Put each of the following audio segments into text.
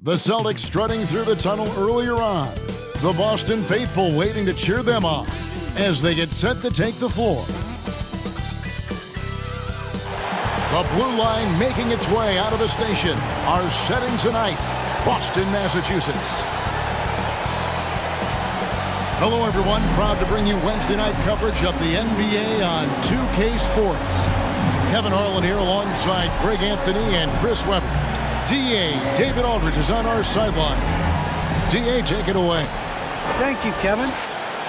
The Celtics strutting through the tunnel earlier on. The Boston faithful waiting to cheer them on as they get set to take the floor. The blue line making its way out of the station are setting tonight, Boston, Massachusetts. Hello, everyone. Proud to bring you Wednesday night coverage of the NBA on 2K Sports. Kevin Harlan here alongside Greg Anthony and Chris Webber. D.A. David Aldridge is on our sideline. D.A., take it away. Thank you, Kevin.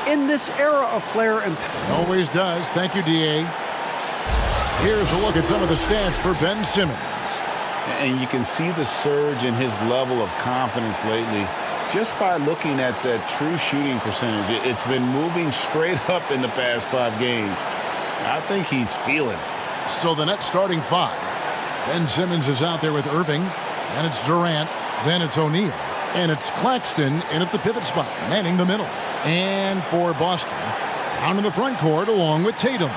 In this era of player empowerment. Always does. Thank you, D.A. Here's a look at some of the stats for Ben Simmons. And you can see the surge in his level of confidence lately just by looking at the true shooting percentage. It's been moving straight up in the past 5 games. I think he's feeling it. So the Nets starting 5. Ben Simmons is out there with Irving. Then it's Durant. Then it's O'Neal. And it's Claxton in at the pivot spot, manning the middle. And for Boston, down in the front court along with Tatum.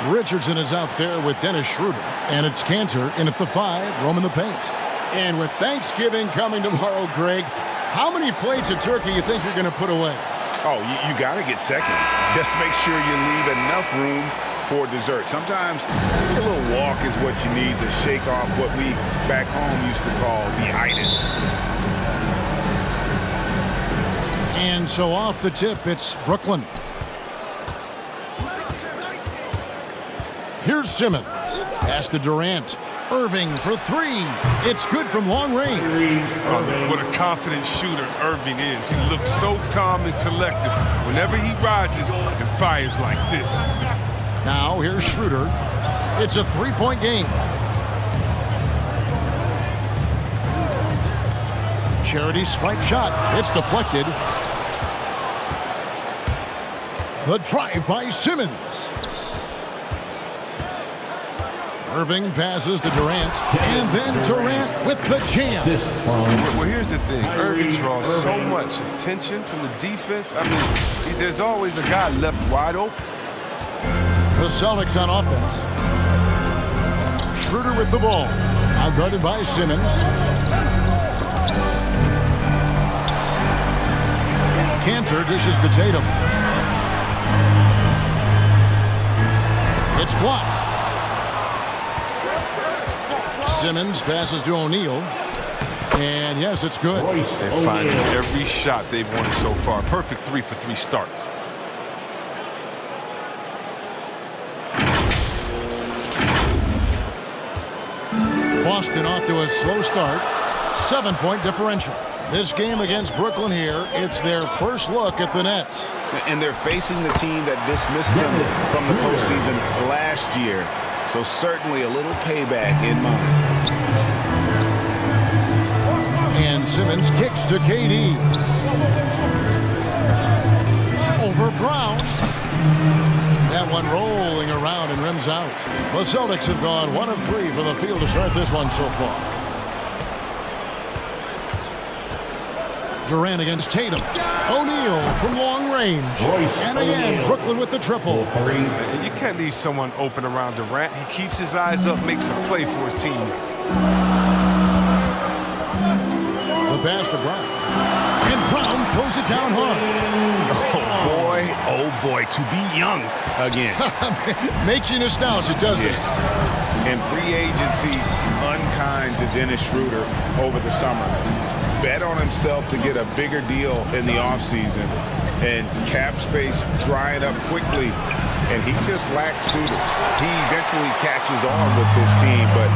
Richardson is out there with Dennis Schroeder. And it's Cantor in at the 5, roaming the paint. And with Thanksgiving coming tomorrow, Greg, how many plates of turkey you think you're going to put away? Oh, you got to get seconds. Just make sure you leave enough room for dessert. Sometimes a little walk is what you need to shake off what we back home used to call the itis. And so off the tip, it's Brooklyn. Here's Simmons. Pass to Durant. Irving for 3. It's good from long range. What a confident shooter Irving is. He looks so calm and collected whenever he rises and fires like this. Now here's Schroeder. It's a 3-point game. Charity stripe shot. It's deflected. The drive by Simmons. Irving passes to Durant, and then Durant with the jam. Well, here's the thing. Irving draws so much attention from the defense. I mean, there's always a guy left wide open. The Celtics on offense. Schroeder with the ball. Now guarded by Simmons. Cantor dishes to Tatum. It's blocked. Simmons passes to O'Neal. And yes, it's good. They're finding every shot they've wanted so far. Perfect 3-for-3 start. Boston off to a slow start. 7-point differential. This game against Brooklyn here, it's their first look at the Nets. And they're facing the team that dismissed them from the postseason last year. So certainly a little payback in mind. And Simmons kicks to KD. Over Brown. That one rolling around and rims out. The Celtics have gone 1 of 3 from the field to start this one so far. Durant against Tatum. O'Neal from long range. And again, Brooklyn with the triple. And you can't leave someone open around Durant. He keeps his eyes up, makes a play for his teammate. The pass to Brown. And Brown throws it down hard. Oh boy, to be young again. Makes you nostalgic, doesn't it? And free agency unkind to Dennis Schroeder over the summer. Bet on himself to get a bigger deal in the offseason, and cap space drying up quickly, and he just lacks suitors. He eventually catches on with this team, but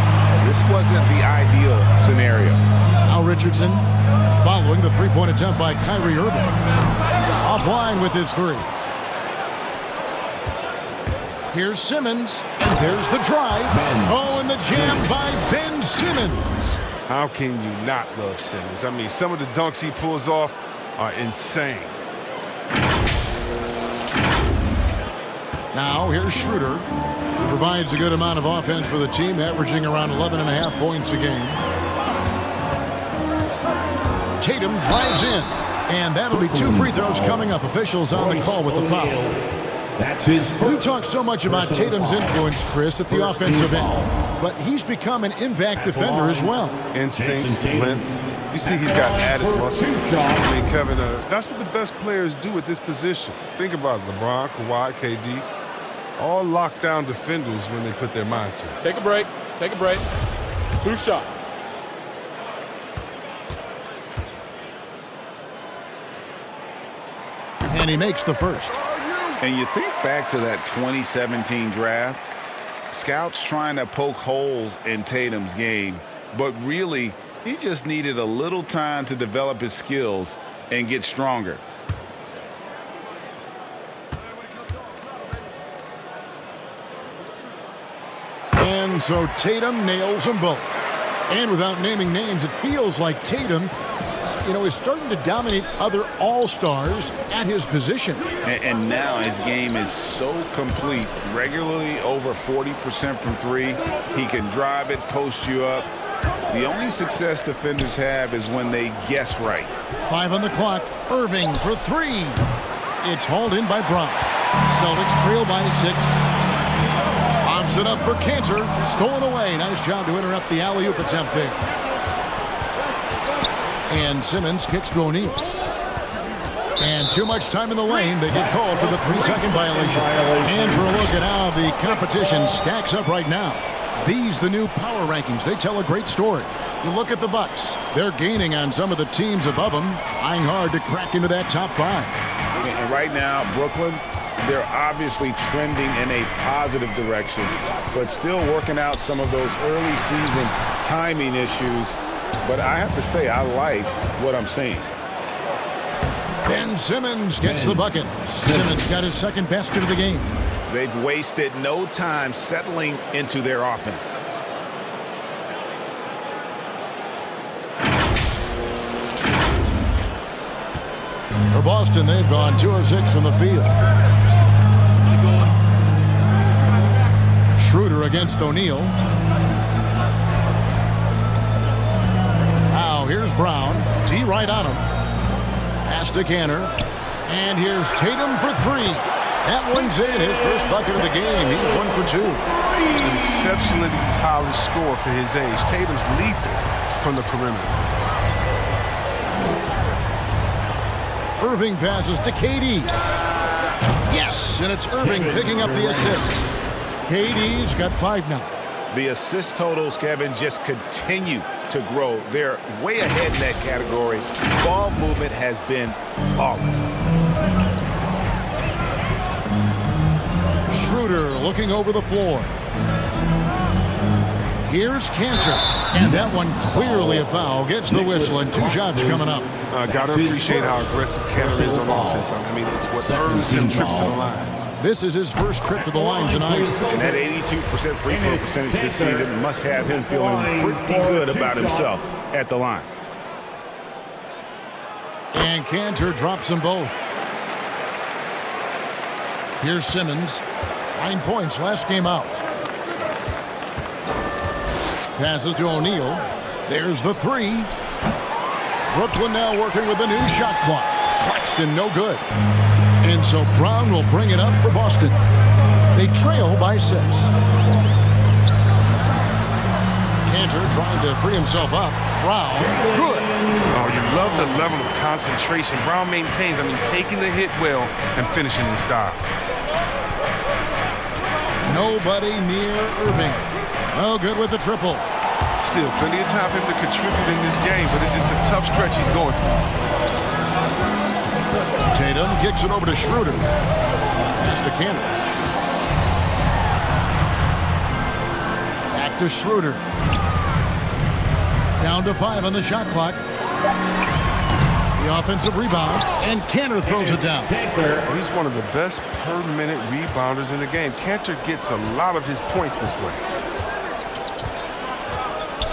this wasn't the ideal scenario. Now Richardson following the 3-point attempt by Kyrie Irving. Offline with his 3. Here's Simmons, and there's the drive. Oh, and the jam by Ben Simmons. How can you not love Simmons? I mean, some of the dunks he pulls off are insane. Now here's Schroeder. He provides a good amount of offense for the team, averaging around 11.5 points a game. Tatum drives in, and that'll be 2 free throws coming up. Officials on the call with the foul. That's his first. We talk so much about Tatum's influence, Chris, at the offensive end, but he's become an impact defender as well. Instincts, length, You see he's got added muscle. I mean, Kevin, that's what the best players do at this position. Think about it, LeBron, Kawhi, KD. All lockdown defenders when they put their minds to it. Take a break. Take a break. 2 shots. And he makes the first. And you think back to that 2017 draft, scouts trying to poke holes in Tatum's game, but really he just needed a little time to develop his skills and get stronger. And so Tatum nails them both. And without naming names, it feels like Tatum, is starting to dominate other all-stars at his position. And now his game is so complete, regularly over 40% from 3. He can drive it, post you up. The only success defenders have is when they guess right. 5 on the clock. Irving for 3. It's hauled in by Brown. Celtics trail by 6. Lobs it up for Cantor. Stolen away. Nice job to interrupt the alley-oop attempt there. And Simmons kicks to O'Neal. And too much time in the lane. They get called for the 3-second violation. And for a look at how the competition stacks up right now. These, the new power rankings, they tell a great story. You look at the Bucks. They're gaining on some of the teams above them, trying hard to crack into that top 5. And right now, Brooklyn, they're obviously trending in a positive direction, but still working out some of those early season timing issues. But I have to say, I like what I'm seeing. Ben Simmons gets the bucket. Simmons got his second basket of the game. They've wasted no time settling into their offense. For Boston, they've gone 2 of 6 from the field. Schroeder against O'Neal. Now here's Brown. D right on him. Pass to Cantor. And here's Tatum for 3. That one's in. His first bucket of the game. He's 1 for 2. An exceptionally polished score for his age. Tatum's lethal from the perimeter. Irving passes to KD. Yes, and it's Irving picking up the assist. KD's got 5 now. The assist totals, Kevin, just continue to grow. They're way ahead in that category. Ball movement has been flawless. Schroeder looking over the floor. Here's Cantor. And that one clearly a foul. Gets the whistle and 2 shots coming up. Got to appreciate how aggressive Cantor is on offense. I mean, it's what earns him trips to the line. This is his first trip to the line tonight. And that 82% free throw percentage this season must have him feeling pretty good about himself at the line. And Cantor drops them both. Here's Simmons. 9 points last game out. Passes to O'Neal. There's the 3. Brooklyn now working with a new shot clock. Claxton no good. And so Brown will bring it up for Boston. They trail by 6. Cantor trying to free himself up. Brown, good. Oh, you love the level of concentration Brown maintains. I mean, taking the hit well and finishing in style. Nobody near Irving. Oh, good with the triple. Still, plenty of time for him to contribute in this game, but it's a tough stretch he's going through. Tatum kicks it over to Schroeder. Pass to Cantor. Back to Schroeder. Down to 5 on the shot clock. The offensive rebound, and Cantor throws it down. He's one of the best per-minute rebounders in the game. Cantor gets a lot of his points this way.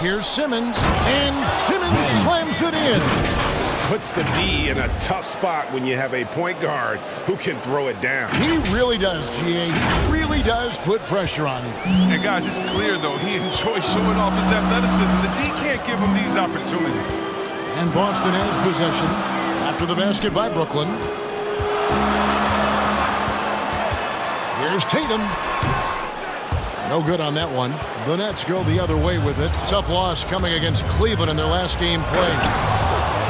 Here's Simmons, and Simmons slams it in. Puts the D in a tough spot when you have a point guard who can throw it down. He really does, GA. He really does put pressure on him. And guys, it's clear, though, he enjoys showing off his athleticism. The D can't give him these opportunities. And Boston has possession after the basket by Brooklyn. Here's Tatum. No good on that one. The Nets go the other way with it. Tough loss coming against Cleveland in their last game played.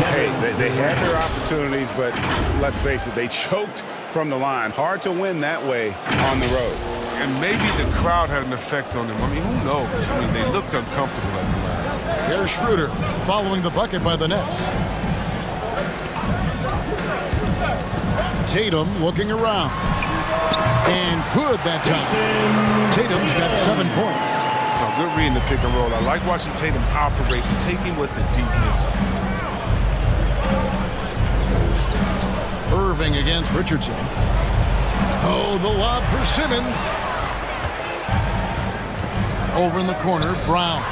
Hey, they had their opportunities, but let's face it, they choked from the line. Hard to win that way on the road. And maybe the crowd had an effect on them. I mean, who knows? I mean, they looked uncomfortable at the line. Here's Schroeder following the bucket by the Nets. Tatum looking around. And good that time. Tatum's got 7 points. Oh, good reading the pick and roll. I like watching Tatum operate and taking what the D gives him. Irving against Richardson. Oh, the lob for Simmons. Over in the corner, Brown.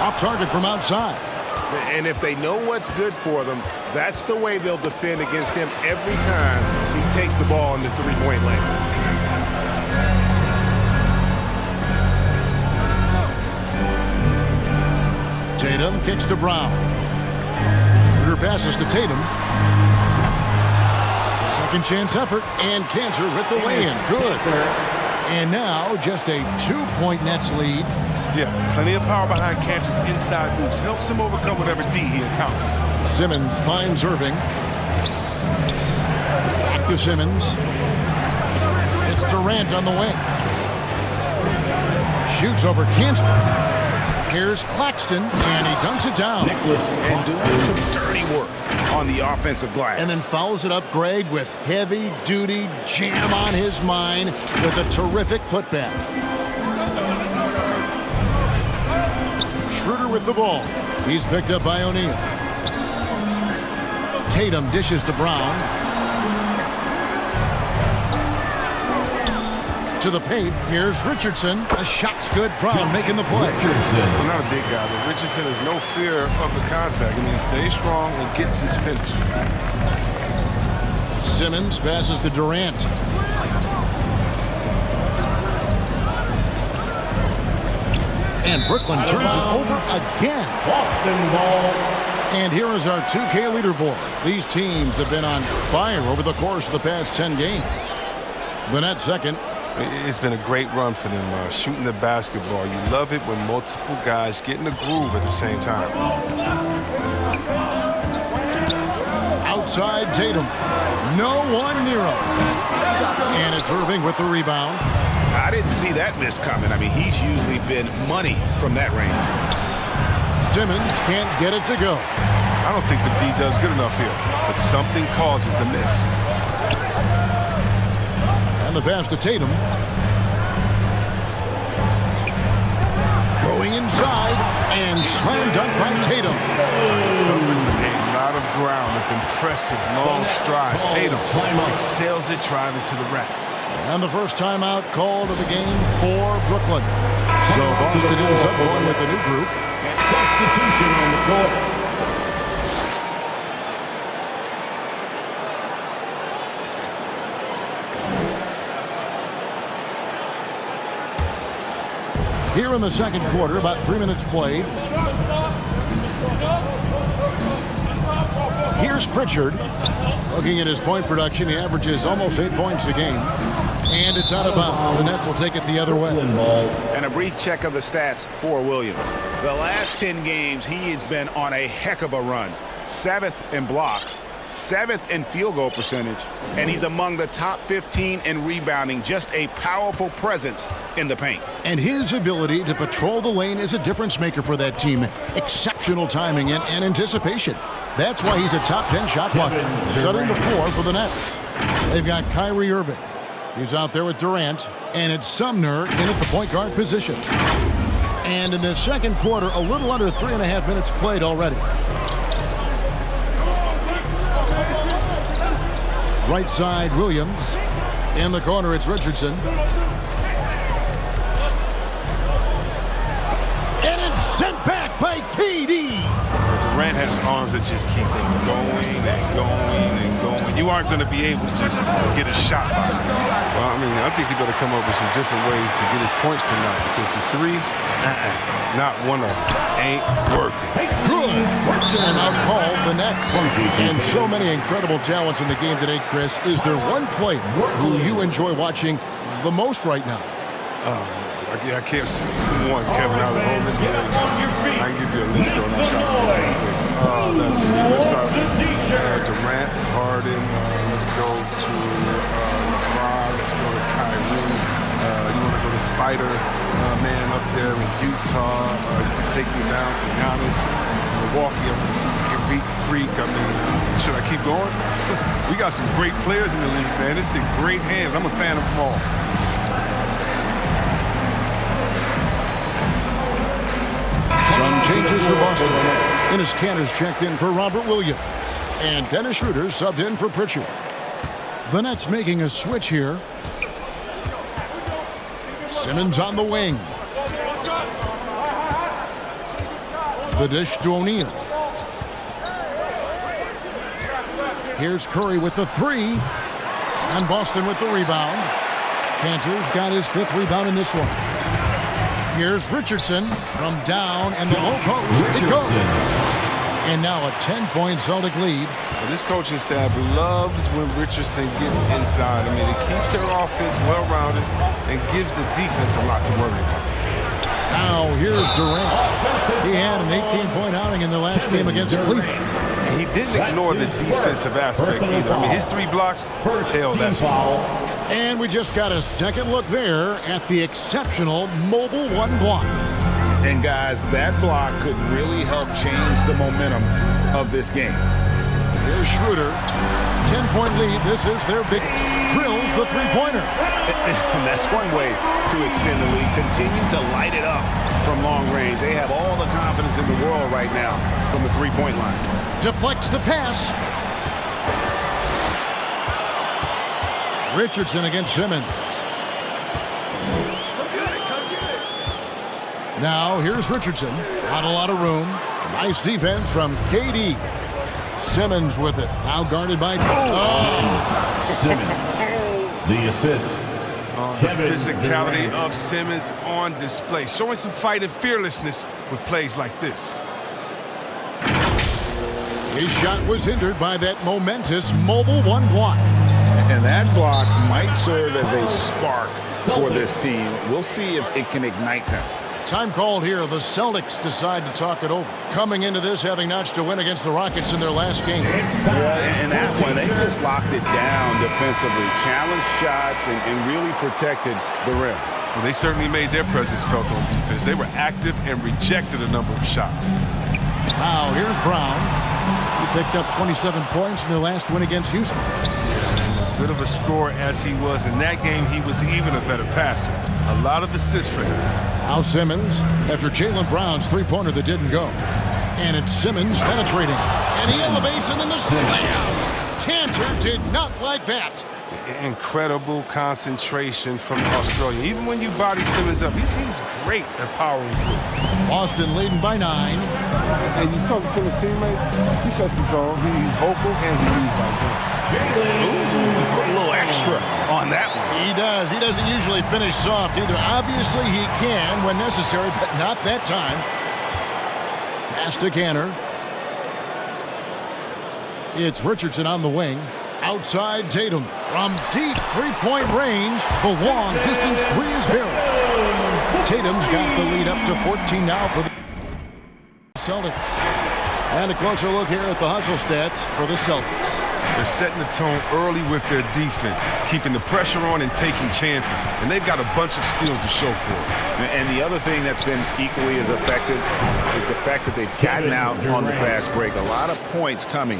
Off target from outside. And if they know what's good for them, that's the way they'll defend against him every time he takes the ball in the three-point lane. Tatum kicks to Brown. Schroeder passes to Tatum. Second chance effort, and Cantor with the lay-in. Good. And now just a 2-point Nets lead. Yeah, plenty of power behind Cantor's inside moves. Helps him overcome whatever D he encounters. Simmons finds Irving. Back to Simmons. It's Durant on the wing. Shoots over Cantor. Here's Claxton, and he dunks it down. And doing some dirty work on the offensive glass. And then follows it up, Greg, with heavy-duty jam on his mind with a terrific putback. Schroeder with the ball. He's picked up by O'Neal. Tatum dishes to Brown. To the paint. Here's Richardson. A shot's good. Brown making the play. Well, not a big guy, but Richardson has no fear of the contact. I mean, he stays strong and gets his finish. Simmons passes to Durant. And Brooklyn turns it over again. Boston ball. And here is our 2K leaderboard. These teams have been on fire over the course of the past 10 games. The Nets second. It's been a great run for them shooting the basketball. You love it when multiple guys get in the groove at the same time. Outside Tatum. No one near him. And it's Irving with the rebound. I didn't see that miss coming. I mean, he's usually been money from that range. Simmons can't get it to go. I don't think the D does good enough here, but something causes the miss. And the pass to Tatum. Going inside and slam dunk by Tatum. Covers a lot of ground with impressive long strides. Tatum excels at driving to the rack. And the first timeout called of the game for Brooklyn. So Boston ends up going with a new group. Substitution on the court. Here in the second quarter, about 3 minutes played. Here's Pritchard. Looking at his point production, he averages almost 8 points a game. And it's out of bounds. The Nets will take it the other way. And a brief check of the stats for Williams. The last 10 games, he has been on a heck of a run. 7th in blocks, 7th in field goal percentage, and he's among the top 15 in rebounding. Just a powerful presence in the paint. And his ability to patrol the lane is a difference maker for that team. Exceptional timing and anticipation. That's why he's a top 10 shot blocker, setting the floor for the Nets. They've got Kyrie Irving. He's out there with Durant, and it's Sumner in at the point guard position. And in the second quarter, a little under 3.5 minutes played already. Right side, Williams. In the corner, it's Richardson. And it's sent back by KD. Durant has arms that just keep on going and going and going. You aren't going to be able to just get a shot by him. Well, I mean, I think he better come up with some different ways to get his points tonight, because the three, not one of them, ain't working. Good. Timeout called the Nets. And so many incredible talents in the game today, Chris. Is there one player who you enjoy watching the most right now? I can't see one Kevin out of the hole. I can give you a list on that shot. Let's see. Let's start with Durant, Harden. Let's go to LeBron. Let's go to Kyrie. You want to go to Spider Man up there in Utah. You can take me down to Giannis, Milwaukee. I'm going to see Greek Freak. I mean, should I keep going? We got some great players in the league, man. This is in great hands. I'm a fan of them all. Some changes for Boston. Enes Kanter's checked in for Robert Williams. And Dennis Schroeder subbed in for Pritchard. The Nets making a switch here. Simmons on the wing. The dish to O'Neal. Here's Curry with the three. And Boston with the rebound. Kanter's got his 5th rebound in this one. Here's Richardson from down in the low post. It goes. And now a 10-point Celtic lead. Well, this coaching staff loves when Richardson gets inside. I mean, it keeps their offense well-rounded and gives the defense a lot to worry about. Now here's Durant. He had an 18-point outing in their last game against Cleveland. And he didn't ignore the defensive aspect either. I mean, his 3 blocks tailed that foul. And we just got a second look there at the exceptional mobile 1 block. And guys, that block could really help change the momentum of this game. Here's Schroeder. 10-point lead. This is their biggest. Drills the three-pointer. And that's one way to extend the lead. Continue to light it up from long range. They have all the confidence in the world right now from the three-point line. Deflects the pass. Richardson against Simmons. Now here's Richardson. Not a lot of room. Nice defense from KD. Simmons with it. Now guarded by... Simmons. The assist. The physicality of Simmons on display. Showing some fight and fearlessness with plays like this. His shot was hindered by that momentous mobile 1 block. And that block might serve as a spark for this team. We'll see if it can ignite them. Time called here. The Celtics decide to talk it over. Coming into this, having notched a win against the Rockets in their last game. Yeah, and that one, they just locked it down defensively. Challenged shots and really protected the rim. Well, they certainly made their presence felt on defense. They were active and rejected a number of shots. Now, here's Brown. He picked up 27 points in their last win against Houston. As good of a scorer as he was in that game, he was even a better passer. A lot of assists for him. Now Simmons, after Jaylen Brown's three-pointer that didn't go. And it's Simmons penetrating. And he elevates, and then the slam. Kanter did not like that. Incredible concentration from Australia. Even when you body Simmons up, he's great at powering through. Boston leading by 9. And you talk to Simmons' teammates, he sets the tone, he's vocal, and he leads by example. Ooh, a little extra on that one. He does. He doesn't usually finish soft either. Obviously, he can when necessary, but not that time. Pass to Kanter. It's Richardson on the wing. Outside Tatum. From deep three-point range, the long distance three is buried. Tatum's got the lead up to 14 now for the Celtics. And a closer look here at the hustle stats for the Celtics. They're setting the tone early with their defense, keeping the pressure on and taking chances. And they've got a bunch of steals to show for it. And the other thing that's been equally as effective is the fact that they've gotten out on the fast break. A lot of points coming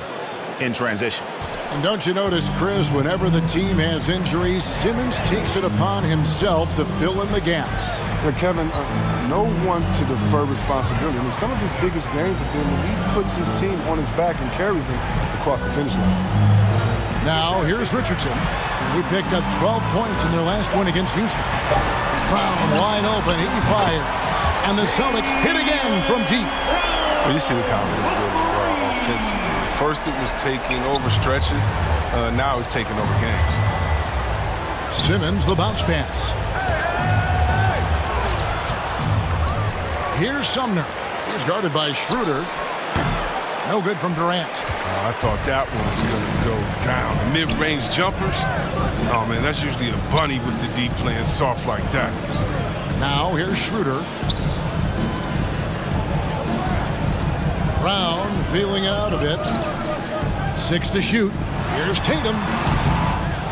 in transition. And don't you notice, Chris, whenever the team has injuries, Simmons takes it upon himself to fill in the gaps. But Kevin, no one to defer responsibility. I mean, some of his biggest games have been when he puts his team on his back and carries them across the finish line. Now, here's Richardson. He picked up 12 points in their last win against Houston. Brown wide open, he fires. And the Celtics hit again from deep. Well, you see the confidence building offensively. First it was taking over stretches, now it's taking over games. Simmons, the bounce pass. Here's Sumner. He's guarded by Schroeder. No good from Durant. I thought that one was going to go down. Mid-range jumpers, oh man, that's usually a bunny with the deep playing soft like that. Now here's Schroeder. Brown feeling out a bit. 6 to shoot. Here's Tatum.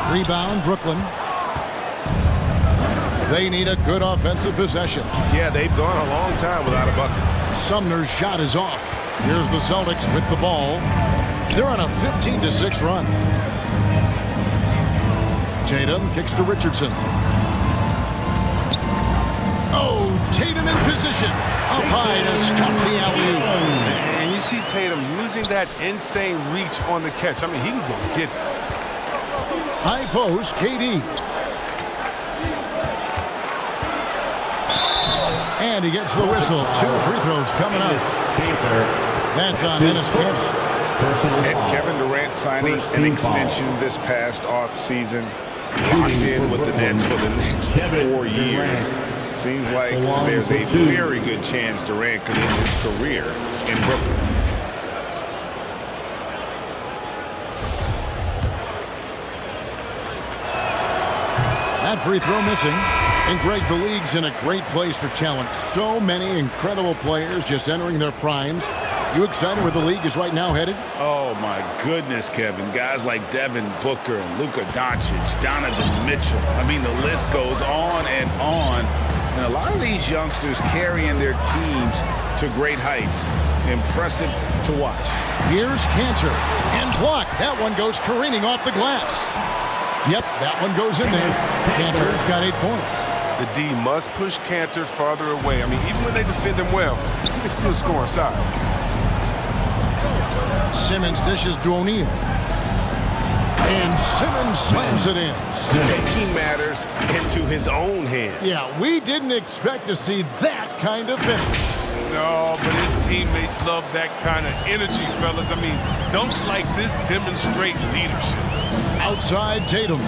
Rebound, Brooklyn. They need a good offensive possession. Yeah, they've gone a long time without a bucket. Sumner's shot is off. Here's the Celtics with the ball. They're on a 15-6 run. Tatum kicks to Richardson. Oh, Tatum in position. Up high to stop the alley-oop. And you see Tatum using that insane reach on the catch. I mean, he can go get it. High post, KD. And he gets the whistle. 2 free throws coming up. That's on Ennis Cantor. And Kevin Durant signing an extension this past offseason, locked in with the Nets for the next 4 years. Seems like there's a very good chance Durant could end his career in Brooklyn. That free throw missing. And Greg, the league's in a great place for talent. So many incredible players just entering their primes. You excited where the league is right now headed? Oh, my goodness, Kevin. Guys like Devin Booker and Luka Doncic, Donovan Mitchell. I mean, the list goes on and on. And a lot of these youngsters carrying their teams to great heights. Impressive to watch. Here's Cantor. And blocked. That one goes careening off the glass. Yep, that one goes in there. Cantor's got 8 points. The D must push Cantor farther away. I mean, even when they defend him well, he can still score inside. Simmons dishes to O'Neal. And Simmons slams it in. Taking matters into his own hands. Yeah, we didn't expect to see that kind of finish. No, but his teammates love that kind of energy, fellas. I mean, dunks like this demonstrate leadership. Outside Tatum.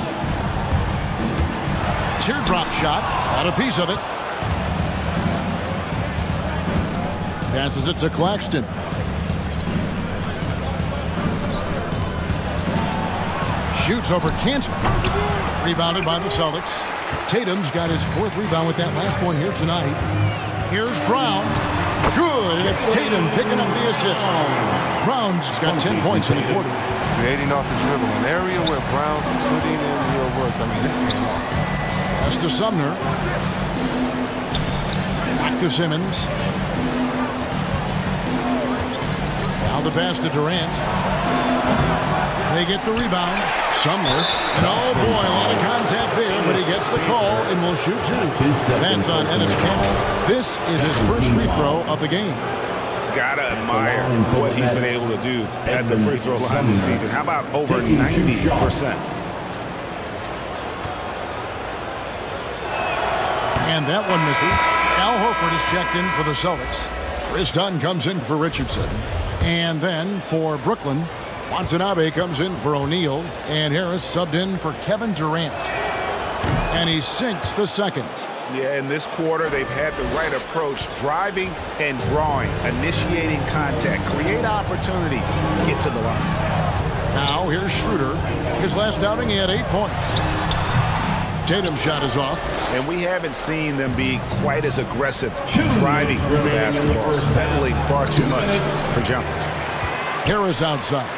Teardrop shot. Got a piece of it. Passes it to Claxton. Shoots over Cantor. Rebounded by the Celtics. Tatum's got his 4th rebound with that last one here tonight. Here's Brown. Good, and it's Tatum picking up the assist. Brown's got 10 points in the quarter. Creating off the dribble, an area where Brown's putting in real work. I mean, this paying off. Pass to Sumner. Back to Simmons. Now the pass to Durant. They get the rebound. Sumner. And oh boy, a lot of contact there, but he gets the call and will shoot 2. That's on Ennis Cantor. This is his first free throw of the game. Gotta admire what he's been able to do at the free throw line this season. How about over 90%? And that one misses. Al Horford is checked in for the Celtics. Chris Dunn comes in for Richardson. And then for Brooklyn, Watanabe comes in for O'Neal. And Harris subbed in for Kevin Durant. And he sinks the second. Yeah, in this quarter, they've had the right approach, driving and drawing, initiating contact, create opportunities, get to the line. Now here's Schroeder. His last outing, he had 8 points. Tatum's shot is off. And we haven't seen them be quite as aggressive driving the basketball, settling far too much for jumpers. Harris outside.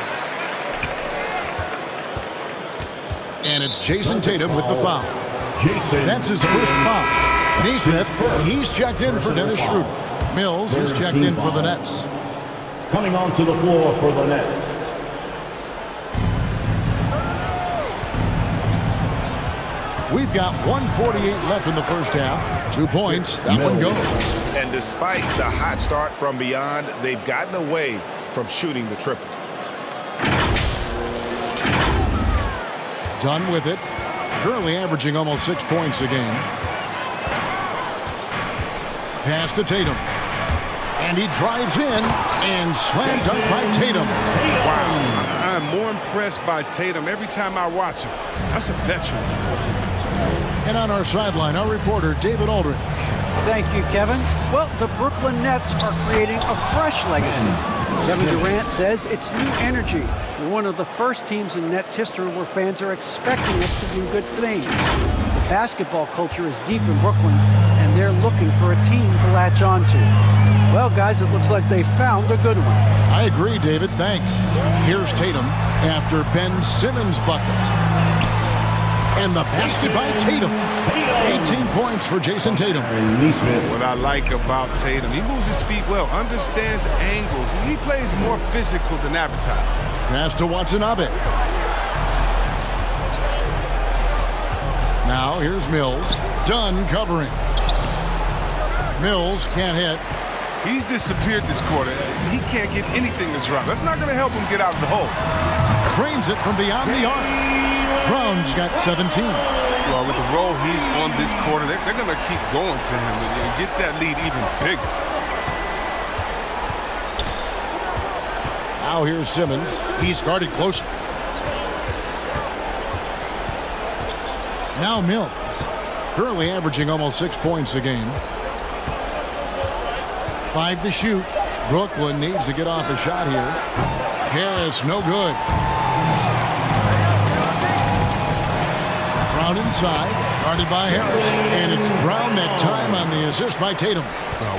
And it's Jason Tatum with the foul. That's his first foul. Neesmith, he's checked in for Dennis Schroeder. Mills is checked in for the Nets. Coming onto the floor for the Nets. We've got 1:48 left in the first half. 2 points. That one goes. And despite the hot start from beyond, they've gotten away from shooting the triple. Done with it. Currently averaging almost 6 points a game. Pass to Tatum. And he drives in and slam dunk by Tatum. Wow. I'm more impressed by Tatum every time I watch him. That's a veteran. And on our sideline, our reporter, David Aldridge. Thank you, Kevin. Well, the Brooklyn Nets are creating a fresh legacy. Kevin Durant says it's new energy. We're one of the first teams in Nets history where fans are expecting us to do good things. The basketball culture is deep in Brooklyn, and they're looking for a team to latch onto. Well, guys, it looks like they found a good one. I agree, David. Thanks. Here's Tatum after Ben Simmons' bucket. And the basket by Tatum. 18 points for Jason Tatum. What I like about Tatum, he moves his feet well, understands angles, and he plays more physical than advertised. Pass to Watanabe. Now here's Mills. Dunn covering. Mills can't hit. He's disappeared this quarter. He can't get anything to drop. That's not going to help him get out of the hole. Trains it from beyond the arc. Brown's got 17. Well, with the role he's on this quarter, they're going to keep going to him and get that lead even bigger. Now here's Simmons. He's guarded closer. Now Mills. Currently averaging almost 6 points a game. 5 to shoot. Brooklyn needs to get off a shot here. Harris, no good. Brown inside, guarded by Harris. And it's Brown that time on the assist by Tatum.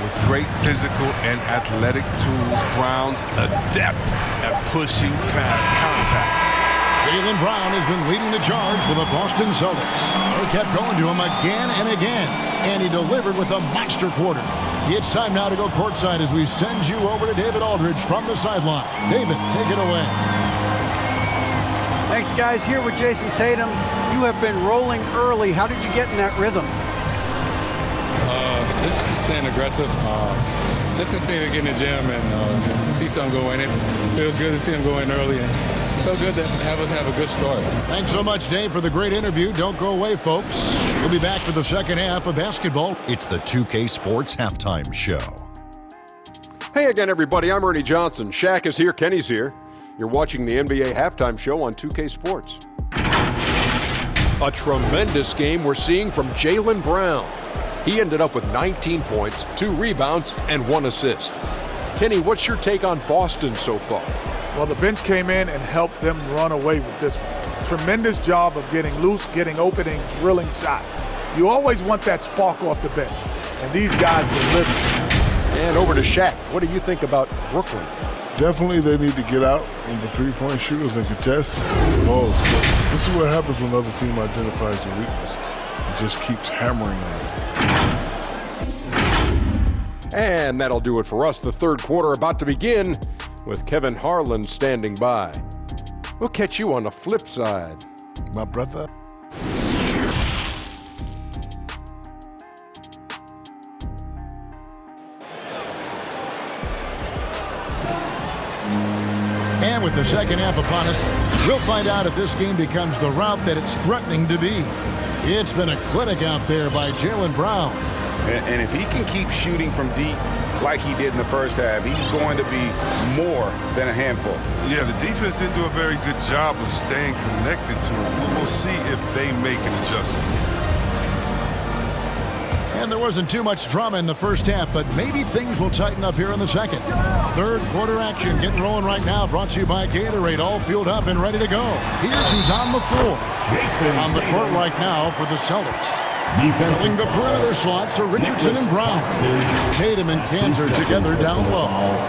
With great physical and athletic tools, Brown's adept at pushing past contact. Jaylen Brown has been leading the charge for the Boston Celtics. They kept going to him again and again, and he delivered with a monster quarter. It's time now to go courtside as we send you over to David Aldridge from the sideline. David, take it away. Thanks, guys. Here with Jason Tatum. You have been rolling early. How did you get in that rhythm? Just staying aggressive. Just continue to get in the gym and see something go in. It feels good to see him go in early, and so good to have us have a good start. Thanks so much, Dave, for the great interview. Don't go away, folks. We'll be back for the second half of basketball. It's the 2K Sports Halftime Show. Hey again, everybody. I'm Ernie Johnson. Shaq is here. Kenny's here. You're watching the NBA Halftime Show on 2K Sports. A tremendous game we're seeing from Jaylen Brown. He ended up with 19 points, 2 rebounds, and 1 assist. Kenny, what's your take on Boston so far? Well, the bench came in and helped them run away with this one. Tremendous job of getting loose, getting open, and drilling shots. You always want that spark off the bench, and these guys delivered. And over to Shaq. What do you think about Brooklyn? Definitely they need to get out when the three-point shooters and contest the balls. This is what happens when another team identifies your weakness. It just keeps hammering on it. And that'll do it for us. The third quarter about to begin with Kevin Harlan standing by. We'll catch you on the flip side. My brother. And with the second half upon us, we'll find out if this game becomes the route that it's threatening to be. It's been a clinic out there by Jaylen Brown. And if he can keep shooting from deep like he did in the first half, he's going to be more than a handful. Yeah, the defense didn't do a very good job of staying connected to him. We'll see if they make an adjustment. And there wasn't too much drama in the first half, but maybe things will tighten up here in the second. Third quarter action getting rolling right now, brought to you by Gatorade, all fueled up and ready to go. Here's who's on the floor. On the court right now for the Celtics. Filling the perimeter slots are Richardson and Brown. Tatum and Kanter together down low.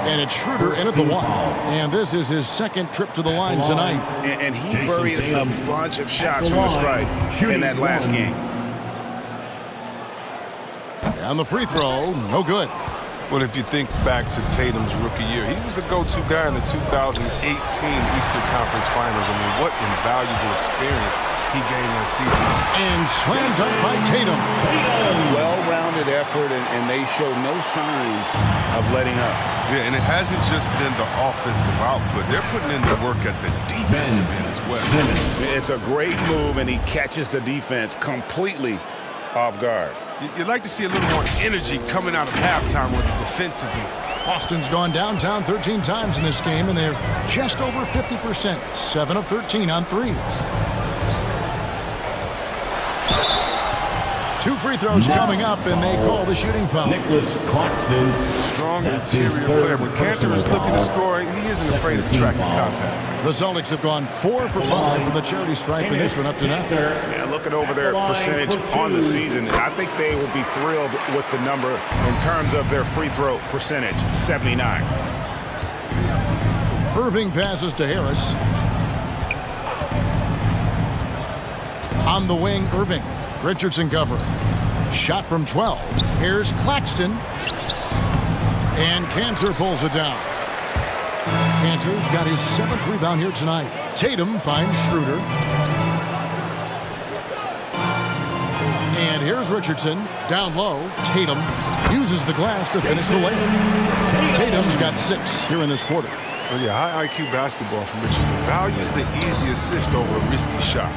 And it's Schroeder in at the 1. And this is his second trip to the line tonight. And he buried a bunch of shots from the stripe in that last game. And the free throw, no good. Well, if you think back to Tatum's rookie year, he was the go-to guy in the 2018 Eastern Conference Finals. I mean, what invaluable experience he gained that season. And slammed up by Tatum. Well-rounded effort, and they show no signs of letting up. Yeah, and it hasn't just been the offensive output. They're putting in the work at the defensive end as well. It's a great move, and he catches the defense completely off guard. You'd like to see a little more energy coming out of halftime with the defensive end. Boston's gone downtown 13 times in this game, and they're just over 50%, 7 of 13 on threes. 2 free throws coming up, and they call the shooting foul. Nicholas Claxton. Strong That's his interior third player. When Cantor is looking to personal score, he isn't afraid of tracking contact. The Celtics have gone 4 for 5 from the charity stripe in this one up to now. Yeah, looking over their percentage on the season, I think they will be thrilled with the number in terms of their free throw percentage, 79. Irving passes to Harris. On the wing, Irving. Richardson covering. Shot from 12. Here's Claxton. And Cantor pulls it down. Cantor's got his 7th rebound here tonight. Tatum finds Schroeder. And here's Richardson. Down low. Tatum uses the glass to finish the layup. Tatum's got 6 here in this quarter. Oh, yeah, high IQ basketball from Richardson. Values the easy assist over a risky shot.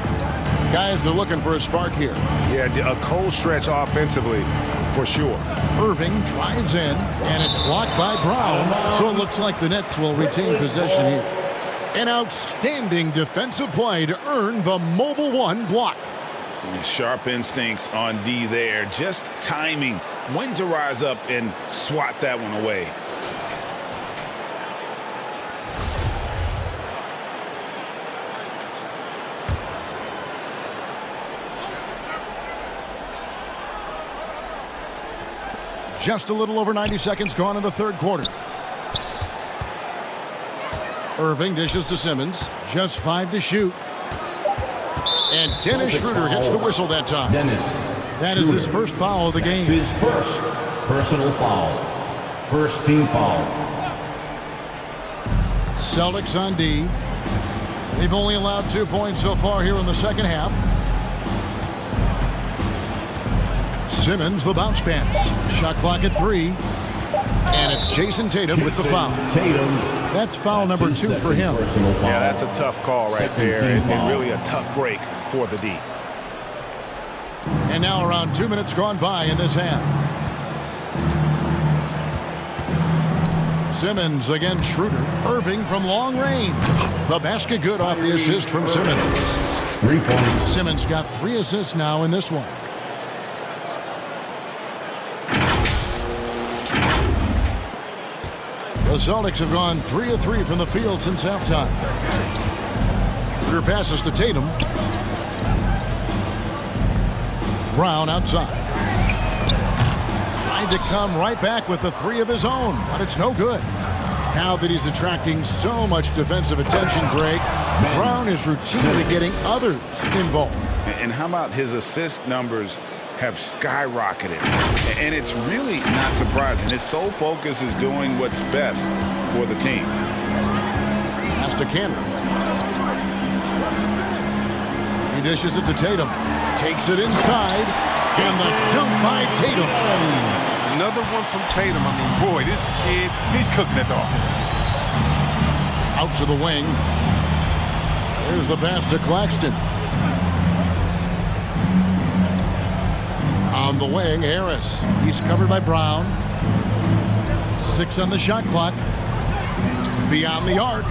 Guys are looking for a spark here. Yeah, a cold stretch offensively for sure. Irving drives in, and it's blocked by Brown, so it looks like the Nets will retain possession here. An outstanding defensive play to earn the Mobile One block. Sharp instincts on D there. Just timing when to rise up and swat that one away. Just a little over 90 seconds gone in the third quarter. Irving dishes to Simmons. Just 5 to shoot. And Dennis Schroeder gets the whistle that time. That is his first foul of the game. His first personal foul. First team foul. Celtics on D. They've only allowed 2 points so far here in the second half. Simmons, the bounce pass. Shot clock at 3. And it's Jason Tatum with the foul. That's foul number 2 for him. Yeah, that's a tough call right there, and really a tough break for the D. And now around 2 minutes gone by in this half. Simmons against Schroeder. Irving from long range. The basket good off the assist from Simmons. 3 points. Simmons got 3 assists now in this one. The Celtics have gone 3 of 3 from the field since halftime. Schroeder passes to Tatum. Brown outside. Tried to come right back with the 3 of his own, but it's no good. Now that he's attracting so much defensive attention, Greg, Brown is routinely getting others involved. And how about his assist numbers have skyrocketed? And it's really not surprising. His sole focus is doing what's best for the team. Pass to Cantor. He dishes it to Tatum. Takes it inside. And the dunk by Tatum. Another one from Tatum. I mean, boy, this kid, he's cooking at the offensive end. Out to the wing. There's the pass to Claxton. On the wing, Harris. He's covered by Brown. 6 on the shot clock. Beyond the arc.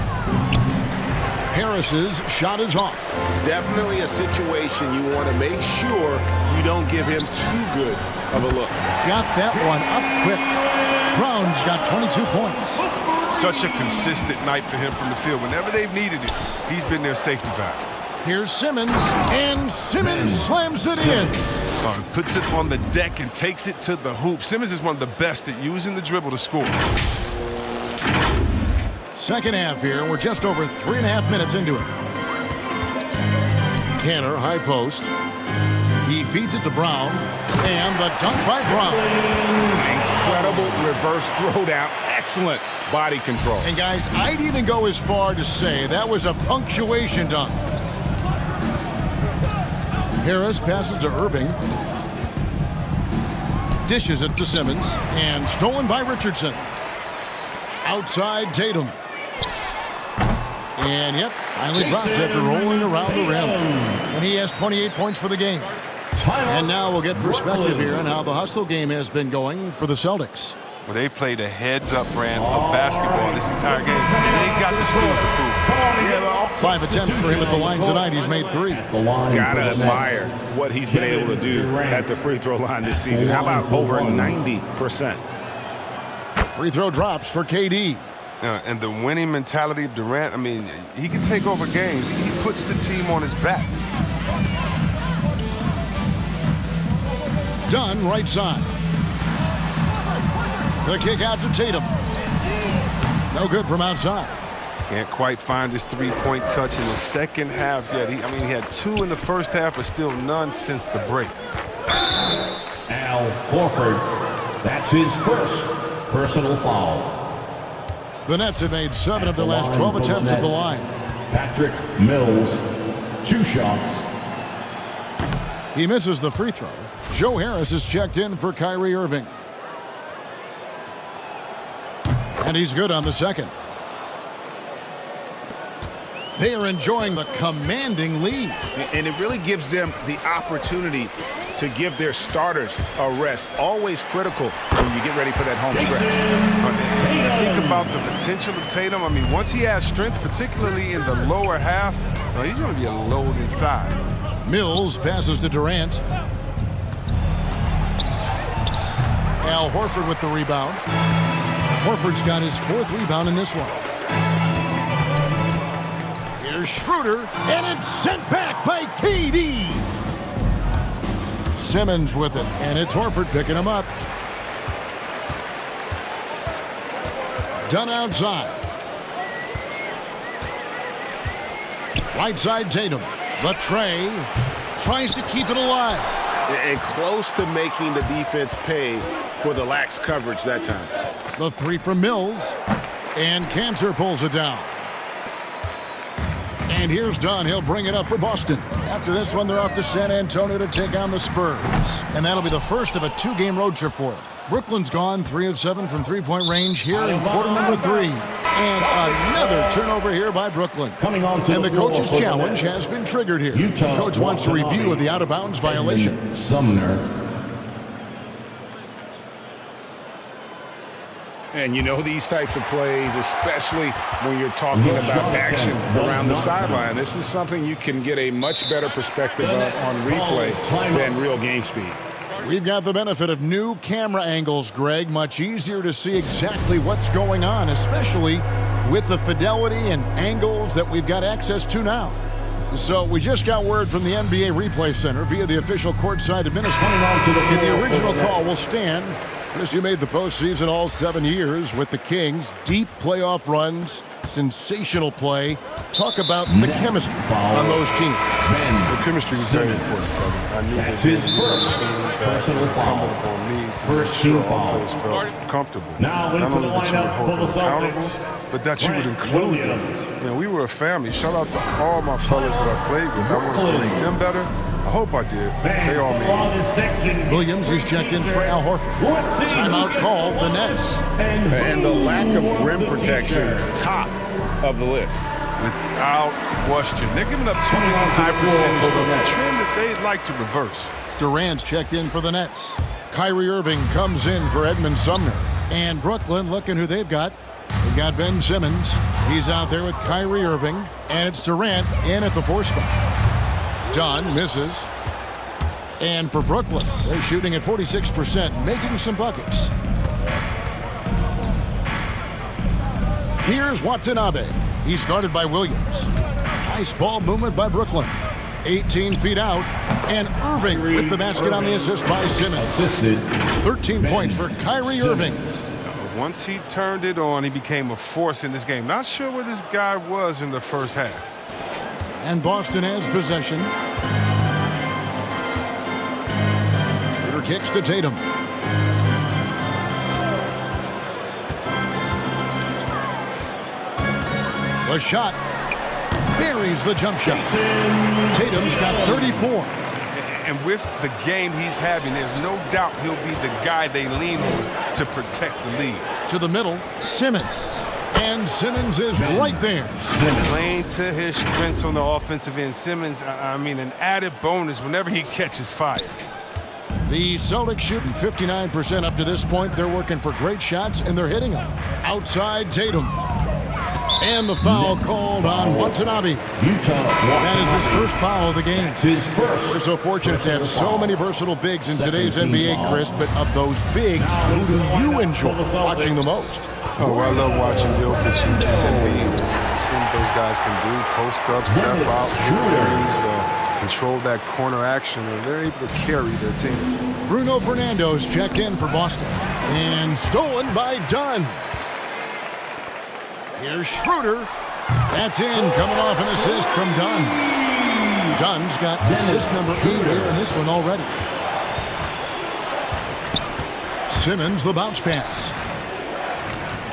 Harris's shot is off. Definitely a situation you want to make sure you don't give him too good of a look. Got that one up quick. Brown's got 22 points. Such a consistent night for him from the field. Whenever they've needed it, he's been their safety valve. Here's Simmons, and Simmons slams it in. Puts it on the deck and takes it to the hoop. Simmons is one of the best at using the dribble to score. Second half here. We're just over 3.5 minutes into it. Cantor, high post. He feeds it to Brown. And the dunk by Brown. Incredible reverse throwdown. Excellent body control. And guys, I'd even go as far to say that was a punctuation dunk. Harris passes to Irving. Dishes it to Simmons. And stolen by Richardson. Outside Tatum. And yep, finally drops after rolling around the rim. And he has 28 points for the game. And now we'll get perspective here on how the hustle game has been going for the Celtics. where they played a heads-up brand of basketball this entire game. And they got the steal to prove it. 5 attempts for him at the line tonight. He's made 3. Gotta admire what he's been able to do at the free throw line this season. How about over 90%? Free throw drops for KD. And the winning mentality of Durant, I mean, he can take over games. He puts the team on his back. Dunn, right side. The kick out to Tatum. No good from outside. Can't quite find his three-point touch in the second half yet. He had 2 in the first half, but still none since the break. Al Horford, that's his first personal foul. The Nets have made 7 of their last 12 attempts at the line. Patrick Mills, 2 shots. He misses the free throw. Joe Harris is checked in for Kyrie Irving. And he's good on the second. They are enjoying the commanding lead. And it really gives them the opportunity to give their starters a rest. Always critical when you get ready for that home stretch. Think about the potential of Tatum. I mean, once he has strength, particularly in the lower half, he's going to be a load inside. Mills passes to Durant. Al Horford with the rebound. Horford's got his 4th rebound in this one. Here's Schroeder, and it's sent back by KD. Simmons with it, and it's Horford picking him up. Dunn outside. Right side Tatum. The tray tries to keep it alive. And close to making the defense pay for the lax coverage that time. The 3 from Mills, and Cantor pulls it down. And here's Dunn. He'll bring it up for Boston. After this one, they're off to San Antonio to take on the Spurs. And that'll be the first of a 2-game road trip for them. Brooklyn's gone 3 of 7 from three-point range here in quarter number 3. And another turnover here by Brooklyn. And the coach's challenge has been triggered here. The coach wants a review of the out-of-bounds violation. Sumner. And you know these types of plays, especially when you're talking about action around the sideline. This is something you can get a much better perspective of on replay than real game speed. We've got the benefit of new camera angles, Greg. Much easier to see exactly what's going on, especially with the fidelity and angles that we've got access to now. So we just got word from the NBA Replay Center via the official courtside administrator. The original call will stand. Chris, you made the postseason all 7 years with the Kings. Deep playoff runs, sensational play. Talk about the chemistry on those teams. The chemistry was very important, Kevin. I knew that his first personal foul. On me to make sure all players felt comfortable. Not only that you would hold them accountable, but that you would include them. Man, we were a family. Shout out to all my fellas that I played with. I wanted to make them better. I hope I did. They all made it. Williams is checked in for Al Horford. Timeout called the Nets. And the lack of rim protection, top of the list. Without question. They're giving up too many high percentage votes. A trend that they'd like to reverse. Durant's checked in for the Nets. Kyrie Irving comes in for Edmund Sumner. And Brooklyn looking who they've got. They've got Ben Simmons. He's out there with Kyrie Irving. And it's Durant in at the 4 spot. Dunn misses. And for Brooklyn, they're shooting at 46%, making some buckets. Here's Watanabe. He's guarded by Williams. Nice ball movement by Brooklyn. 18 feet out. And Irving with the basket on the assist by Simmons. 13 points for Kyrie Irving. Once he turned it on, he became a force in this game. Not sure where this guy was in the first half. And Boston has possession. Schroeder kicks to Tatum. The shot buries the jump shot. Tatum's got 34. And with the game he's having, there's no doubt he'll be the guy they lean on to protect the lead. To the middle, Simmons. And Simmons is right there. Playing to his strengths on the offensive end. Simmons, I mean, an added bonus whenever he catches fire. The Celtics shooting 59% up to this point. They're working for great shots, and they're hitting them. Outside Tatum. And the foul called on Watanabe. That is his first foul of the game. We're so fortunate to have so many versatile bigs in today's NBA, Chris, but of those bigs, who do you enjoy watching the most? Oh, I love watching Jokic and Embiid. Seeing what those guys can do, post up, step out, shoot control that corner action, and they're able to carry their team. Bruno Fernando's checked in for Boston. And stolen by Dunn. Here's Schroeder. That's in, coming off an assist from Dunn. Dunn's got assist number 8 here in this one already. Simmons, the bounce pass.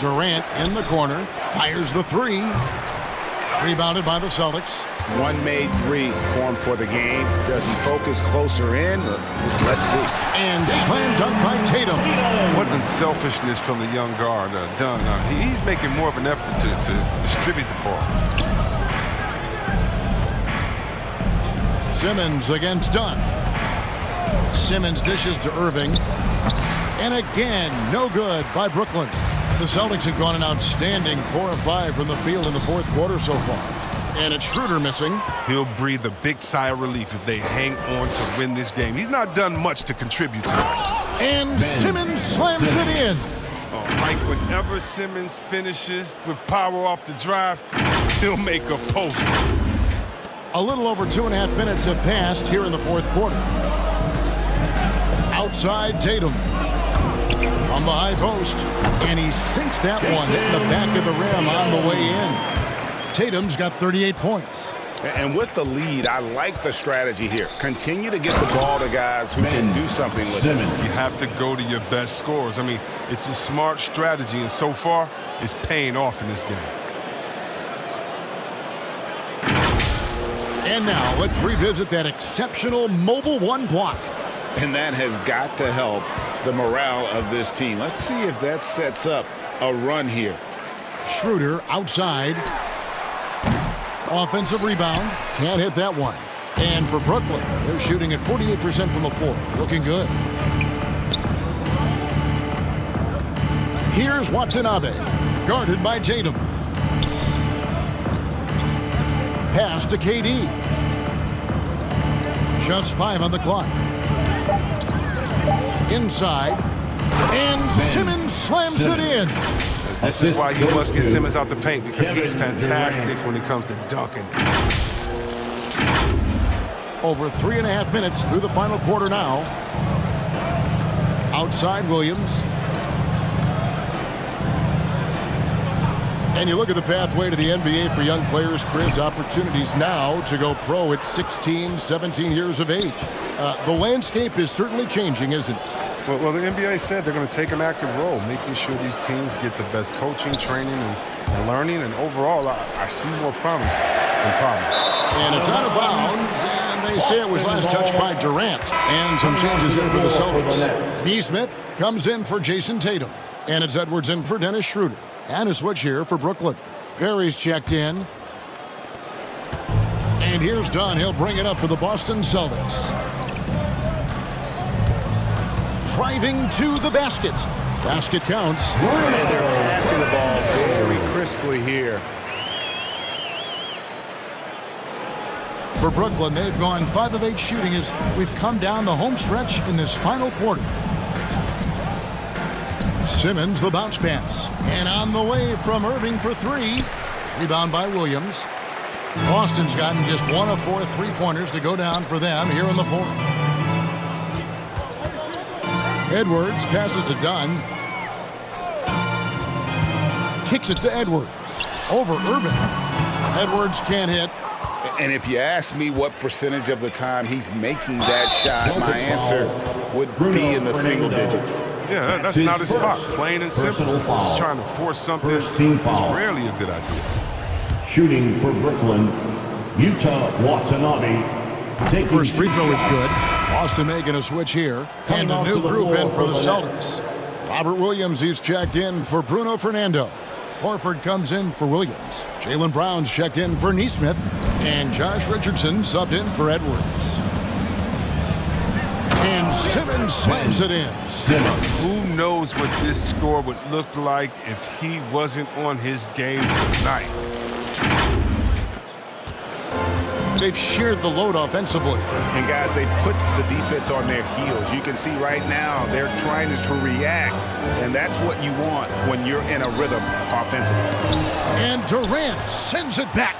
Durant in the corner, fires the 3. Rebounded by the Celtics. One made 3 for him for the game. Does he focus closer in? Let's see. And slam dunk by Tatum. What unselfishness from the young guard, Dunn. He's making more of an effort to distribute the ball. Simmons against Dunn. Simmons dishes to Irving. And again, no good by Brooklyn. The Celtics have gone an outstanding 4 of 5 from the field in the fourth quarter so far. And it's Schroeder missing. He'll breathe a big sigh of relief if they hang on to win this game. He's not done much to contribute to it. And Simmons slams it in. Like whenever Simmons finishes with power off the drive, he'll make a post. A little over 2.5 minutes have passed here in the fourth quarter. Outside Tatum. From the high post. And he sinks that one, hitting the back of the rim on the way in. Tatum's got 38 points. And with the lead, I like the strategy here. Continue to get the ball to guys who can do something with it. You have to go to your best scorers. I mean, it's a smart strategy, and so far, it's paying off in this game. And now, let's revisit that exceptional mobile 1 block. And that has got to help the morale of this team. Let's see if that sets up a run here. Schroeder outside. Offensive rebound. Can't hit that one. And for Brooklyn, they're shooting at 48% from the floor. Looking good. Here's Watanabe. Guarded by Tatum. Pass to KD. Just 5 on the clock. Inside. And Simmons slams it in. This is why you must get Simmons out the paint, because he's fantastic when it comes to dunking. Over 3.5 minutes through the final quarter now. Outside Williams. And you look at the pathway to the NBA for young players, Chris, opportunities now to go pro at 16, 17 years of age. The landscape is certainly changing, isn't it? Well, the NBA said they're going to take an active role, making sure these teams get the best coaching, training, and learning. And overall, I see more promise than problems. And it's out of bounds, and they say it was last touched by Durant. And some changes here for the Celtics. Nesmith comes in for Jason Tatum. And it's Edwards in for Dennis Schroeder. And a switch here for Brooklyn. Perry's checked in. And here's Dunn. He'll bring it up for the Boston Celtics. Driving to the basket. Basket counts. And they're passing the ball very crisply here. For Brooklyn, they've gone 5 of 8 shooting as we've come down the home stretch in this final quarter. Simmons, the bounce pass. And on the way from Irving for 3. Rebound by Williams. Boston's gotten just 1 of 4 3-pointers to go down for them here in the fourth. Edwards passes to Dunn. Kicks it to Edwards. Over Irving. Edwards can't hit. And if you ask me what percentage of the time he's making that shot, my answer would be in the single digits. Yeah, that's not his spot. Plain and simple. He's trying to force something. It's rarely a good idea. Shooting for Brooklyn, Utah Watanabe. The first free throw is good. Boston making a switch here. And a new group in for the Celtics. Robert Williams, he's checked in for Bruno Fernando. Horford comes in for Williams. Jaylen Brown's checked in for Nesmith. And Josh Richardson subbed in for Edwards. And Simmons slams it in. Simmons. Who knows what this score would look like if he wasn't on his game tonight? They've shared the load offensively. And guys, they put the defense on their heels. You can see right now they're trying to react, and that's what you want when you're in a rhythm offensively. And Durant sends it back.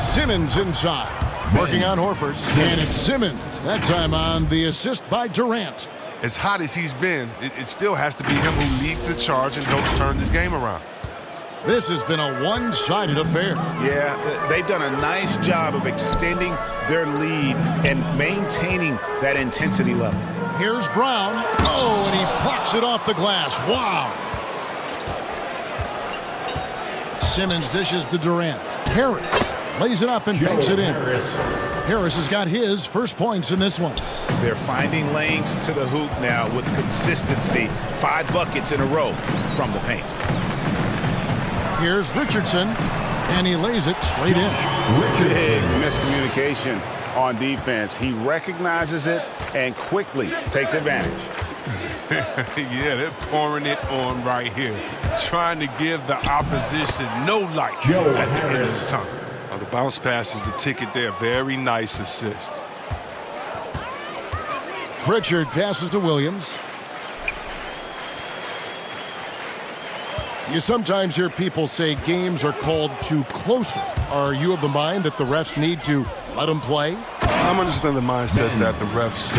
Simmons inside, working on Horford. And it's Simmons, that time on the assist by Durant. As hot as he's been, it still has to be him who leads the charge and helps turn this game around. This has been a one-sided affair. Yeah, they've done a nice job of extending their lead and maintaining that intensity level. Here's Brown. Oh, and he blocks it off the glass. Wow. Simmons dishes to Durant. Harris lays it up and banks it in. Harris has got his first points in this one. They're finding lanes to the hoop now with consistency. 5 buckets in a row from the paint. Here's Richardson, and he lays it straight in. Big miscommunication on defense. He recognizes it and quickly takes advantage. Yeah, they're pouring it on right here, trying to give the opposition no light at the end of the tunnel. Now, the bounce pass is the ticket there. Very nice assist. Pritchard passes to Williams. You sometimes hear people say games are called too closer. Are you of the mind that the refs need to let them play? I'm understanding the mindset that the refs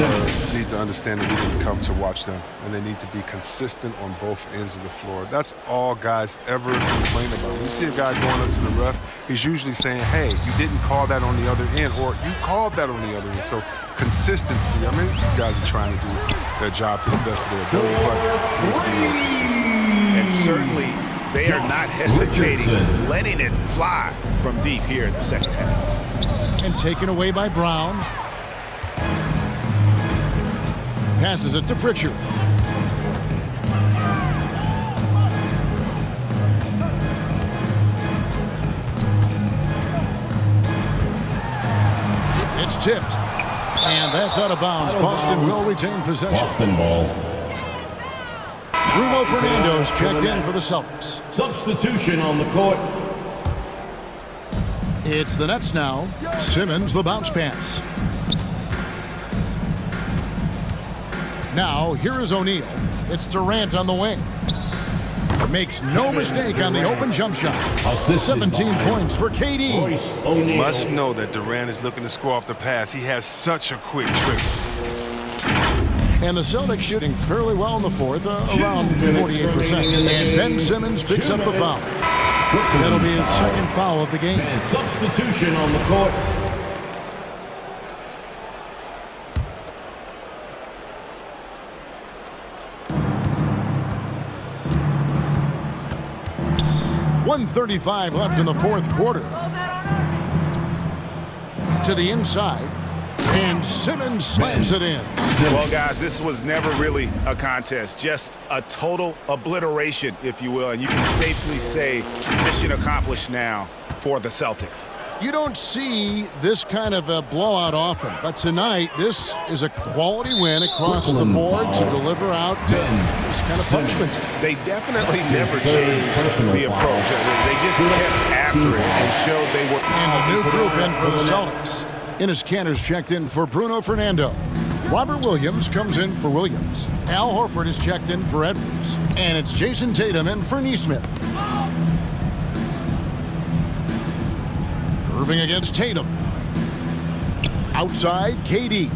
need to understand that we didn't come to watch them, and they need to be consistent on both ends of the floor. That's all guys ever complain about. When you see a guy going up to the ref, he's usually saying, hey, you didn't call that on the other end, or you called that on the other end. So consistency, I mean, these guys are trying to do their job to the best of their ability, but they need to be more consistent. And certainly, they are not hesitating, letting it fly from deep here in the second half. And taken away by Brown. Passes it to Pritchard. It's tipped. And that's out of bounds. Boston will retain possession. Boston ball. Bruno Fernando's checked in for the Celtics. Substitution on the court. It's the Nets now. Simmons, the bounce pass. Now, here is O'Neal. It's Durant on the wing. Makes no mistake on the open jump shot. 17 points for KD. Must know that Durant is looking to score off the pass. He has such a quick trigger. And the Celtics shooting fairly well in the fourth, around 48%. And Ben Simmons picks up the foul. That'll be his second foul of the game. And substitution on the court. .135 left in the fourth quarter. To the inside. And Simmons slams it in. Well, guys, this was never really a contest, just a total obliteration, if you will. And you can safely say mission accomplished now for the Celtics. You don't see this kind of a blowout often, but tonight this is a quality win across the board to deliver out this kind of punishment. They definitely never changed the approach. They just kept after it and showed they were. And a new group in for the Celtics. Enes Kanter's checked in for Bruno Fernando. Robert Williams comes in for Williams. Al Horford is checked in for Edwards. And it's Jason Tatum in for Nesmith. Irving against Tatum. Outside, KD.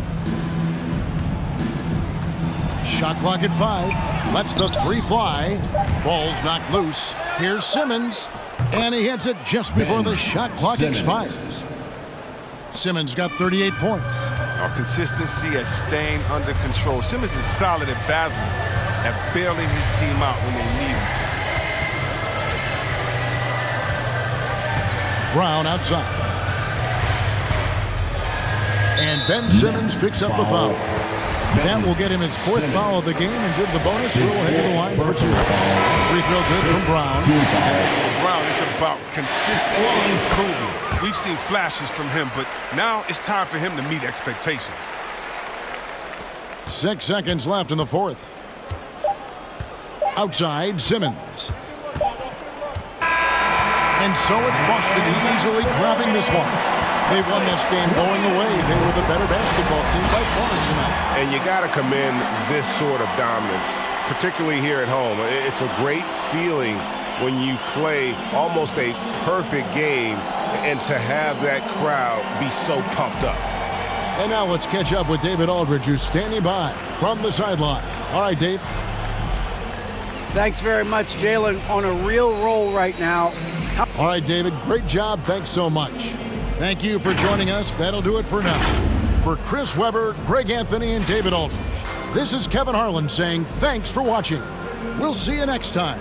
Shot clock at 5. Lets the 3 fly. Ball's knocked loose. Here's Simmons. And he hits it just before the shot clock expires. Simmons got 38 points. Our consistency at staying under control. Simmons is solid at battling, at bailing his team out when they need him to. Brown outside. And Ben Simmons picks up the foul. That will get him his 4th foul of the game, and did the bonus. He'll head to the line for 2. Free throw good from Brown. For Brown, it's about consistently improving. We've seen flashes from him, but now it's time for him to meet expectations. 6 seconds left in the fourth. Outside, Simmons. And so it's Boston easily grabbing this one. They won this game going away. They were the better basketball team by far tonight. And you got to commend this sort of dominance, particularly here at home. It's a great feeling when you play almost a perfect game and to have that crowd be so pumped up. And now let's catch up with David Aldridge, who's standing by from the sideline. All right, Dave. Thanks very much, Jalen. On a real roll right now. All right, David, great job. Thanks so much. Thank you for joining us. That'll do it for now. For Chris Webber, Greg Anthony, and David Aldridge, this is Kevin Harlan saying thanks for watching. We'll see you next time.